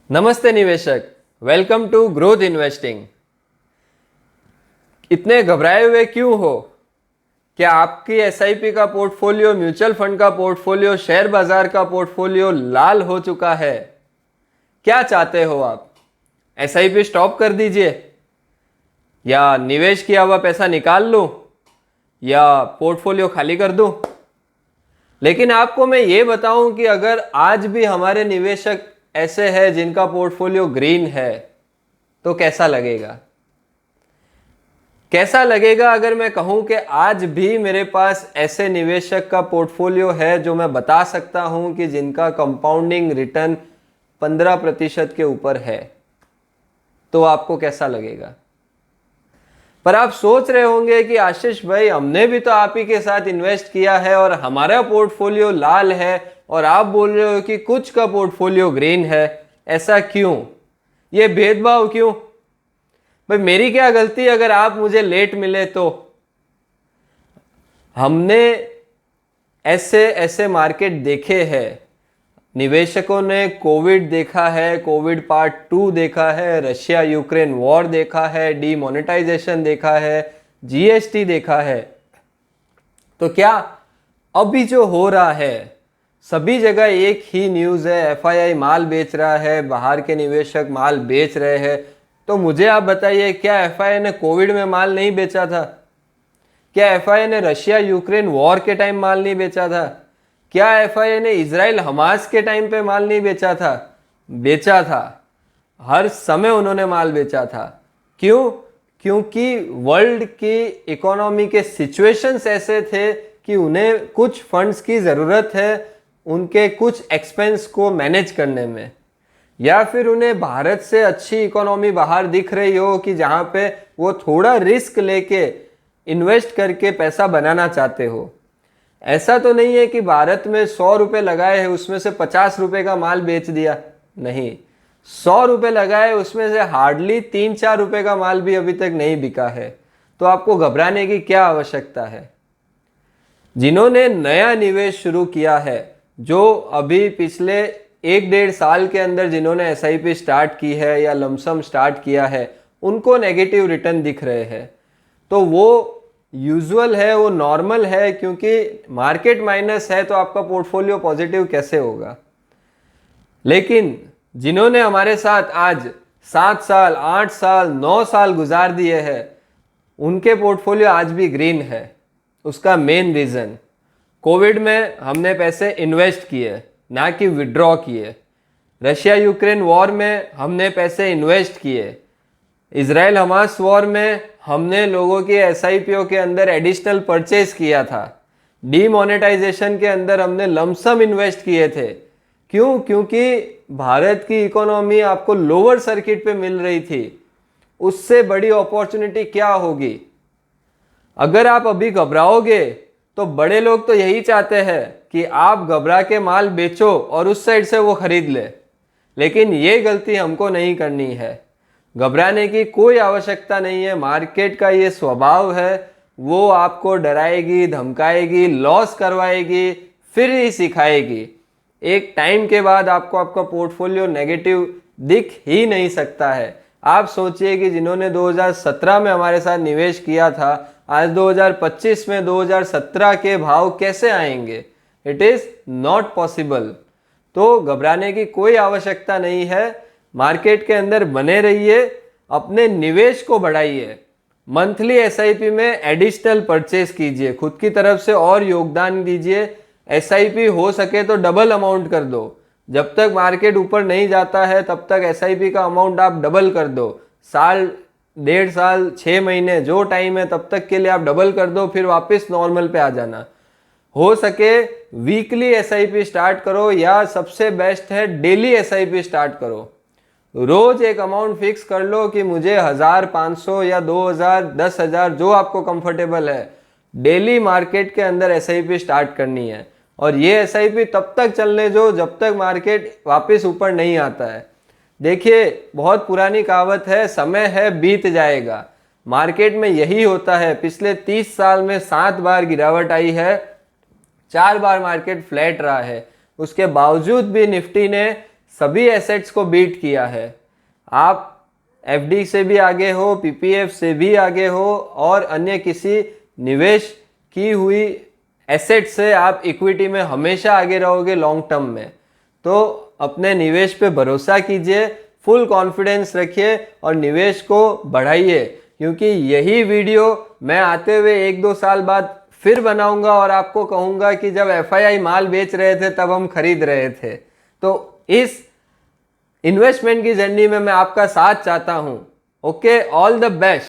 नमस्ते निवेशक, welcome to growth investing. इतने घबराए हुए क्यों हो? क्या आपकी एसआईपी का पोर्टफोलियो, म्यूचुअल फंड का पोर्टफोलियो, शेयर बाजार का पोर्टफोलियो लाल हो चुका है? क्या चाहते हो आप? एसआईपी स्टॉप कर दीजिए, या निवेश किया हुआ पैसा निकाल लूं, या पोर्टफोलियो खाली कर दूं? लेकिन आपको मैं ये बताऊं कि अगर आज भी हमारे निवेशक ऐसे हैं जिनका पोर्टफोलियो ग्रीन है, तो कैसा लगेगा? कैसा लगेगा अगर मैं कहूं कि आज भी मेरे पास ऐसे निवेशक का पोर्टफोलियो है जो मैं बता सकता हूं कि जिनका कंपाउंडिंग रिटर्न 15% के ऊपर है? तो आपको कैसा लगेगा? पर आप सोच रहे होंगे कि आशीष भाई, हमने भी तो आप ही के साथ इन्वेस्ट किया है और हमारा पोर्टफोलियो लाल है, और आप बोल रहे हो कि कुछ का पोर्टफोलियो ग्रीन है। ऐसा क्यों? ये भेदभाव क्यों? भाई मेरी क्या गलती अगर आप मुझे लेट मिले तो? हमने ऐसे ऐसे मार्केट देखे हैं। निवेशकों ने कोविड देखा है, कोविड पार्ट 2 देखा है, रशिया यूक्रेन वॉर देखा है, डीमोनेटाइजेशन देखा है, जीएसटी देखा है। तो क्या अभी जो हो रहा है, सभी जगह एक ही न्यूज़ है, एफआईआई माल बेच रहा है, बाहर के निवेशक माल बेच रहे हैं। तो मुझे आप बताइए, क्या एफआईआई ने कोविड में माल नहीं बेचा था? क्या एफआईआई ने रशिया यूक्रेन वॉर के टाइम माल नहीं बेचा था? क्या एफआईआई ने इजराइल हमास के टाइम पे माल नहीं बेचा था? बेचा था। हर समय उन्होंने माल बेचा था। क्यों? क्योंकि वर्ल्ड की इकोनॉमी के सिचुएशंस ऐसे थे कि उन्हें कुछ फंड्स की ज़रूरत है उनके कुछ एक्सपेंस को मैनेज करने में, या फिर उन्हें भारत से अच्छी इकोनॉमी बाहर दिख रही हो कि जहाँ पे वो थोड़ा रिस्क लेके इन्वेस्ट करके पैसा बनाना चाहते हो। ऐसा तो नहीं है कि भारत में 100 रुपये लगाए हैं उसमें से 50 रुपये का माल बेच दिया। नहीं, 100 रुपये लगाए उसमें से हार्डली 3-4 रुपये का माल भी अभी तक नहीं बिका है। तो आपको घबराने की क्या आवश्यकता है? जिन्होंने नया निवेश शुरू किया है, जो अभी पिछले 1-1.5 साल के अंदर जिन्होंने एसआईपी स्टार्ट की है या लमसम स्टार्ट किया है, उनको नेगेटिव रिटर्न दिख रहे हैं। तो वो यूजुअल है, वो नॉर्मल है, क्योंकि मार्केट माइनस है तो आपका पोर्टफोलियो पॉजिटिव कैसे होगा? लेकिन जिन्होंने हमारे साथ आज 7 साल, 8 साल, 9 साल गुजार दिए हैं, उनके पोर्टफोलियो आज भी ग्रीन है। उसका मेन रीज़न, कोविड में हमने पैसे इन्वेस्ट किए, ना कि विड्रॉ किए। रशिया यूक्रेन वॉर में हमने पैसे इन्वेस्ट किए। इजराइल हमास वॉर में हमने लोगों की एसआईपीओ के अंदर एडिशनल परचेज किया था। डीमोनेटाइजेशन के अंदर हमने लमसम इन्वेस्ट किए थे। क्यों? क्योंकि भारत की इकोनॉमी आपको लोअर सर्किट पे मिल रही थी। उससे बड़ी अपॉर्चुनिटी क्या होगी? अगर आप अभी घबराओगे तो बड़े लोग तो यही चाहते हैं कि आप घबरा के माल बेचो और उस साइड से वो खरीद ले। लेकिन ये गलती हमको नहीं करनी है। घबराने की कोई आवश्यकता नहीं है। मार्केट का ये स्वभाव है, वो आपको डराएगी, धमकाएगी, लॉस करवाएगी, फिर ही सिखाएगी। एक टाइम के बाद आपको आपका पोर्टफोलियो नेगेटिव दिख ही नहीं सकता है। आप सोचिए कि जिन्होंने 2017 में हमारे साथ निवेश किया था, आज 2025 में 2017 के भाव कैसे आएंगे? It is not possible. तो घबराने की कोई आवश्यकता नहीं है। मार्केट के अंदर बने रहिए, अपने निवेश को बढ़ाइए। मंथली एसआईपी में एडिशनल परचेज कीजिए, खुद की तरफ से और योगदान दीजिए। एसआईपी हो सके तो डबल अमाउंट कर दो। जब तक मार्केट ऊपर नहीं जाता है तब तक एसआईपी का अमाउंट आप डबल कर दो। साल, 1.5 साल, 6 महीने जो टाइम है तब तक के लिए आप डबल कर दो, फिर वापस नॉर्मल पे आ जाना। हो सके वीकली एसआईपी स्टार्ट करो, या सबसे बेस्ट है डेली एसआईपी स्टार्ट करो। रोज एक अमाउंट फिक्स कर लो कि मुझे 1000, 500 या 2000, 10,000, जो आपको कंफर्टेबल है, डेली मार्केट के अंदर एसआईपी स्टार्ट करनी है। और ये एसआईपी तब तक चलने दो जब तक मार्केट वापस ऊपर नहीं आता है। देखिए, बहुत पुरानी कहावत है, समय है बीत जाएगा। मार्केट में यही होता है। पिछले 30 साल में 7 बार गिरावट आई है, 4 बार मार्केट फ्लैट रहा है। उसके बावजूद भी निफ्टी ने सभी एसेट्स को बीट किया है। आप एफडी से भी आगे हो, पीपीएफ से भी आगे हो और अन्य किसी निवेश की हुई एसेट से आप इक्विटी में हमेशा आगे रहोगे लॉन्ग टर्म में। तो अपने निवेश पे भरोसा कीजिए, फुल कॉन्फिडेंस रखिए और निवेश को बढ़ाइए, क्योंकि यही वीडियो मैं आते हुए 1-2 साल बाद फिर बनाऊंगा और आपको कहूंगा कि जब एफआईआई माल बेच रहे थे तब हम खरीद रहे थे। तो इस इन्वेस्टमेंट की जर्नी में मैं आपका साथ चाहता हूं। Okay, all the best.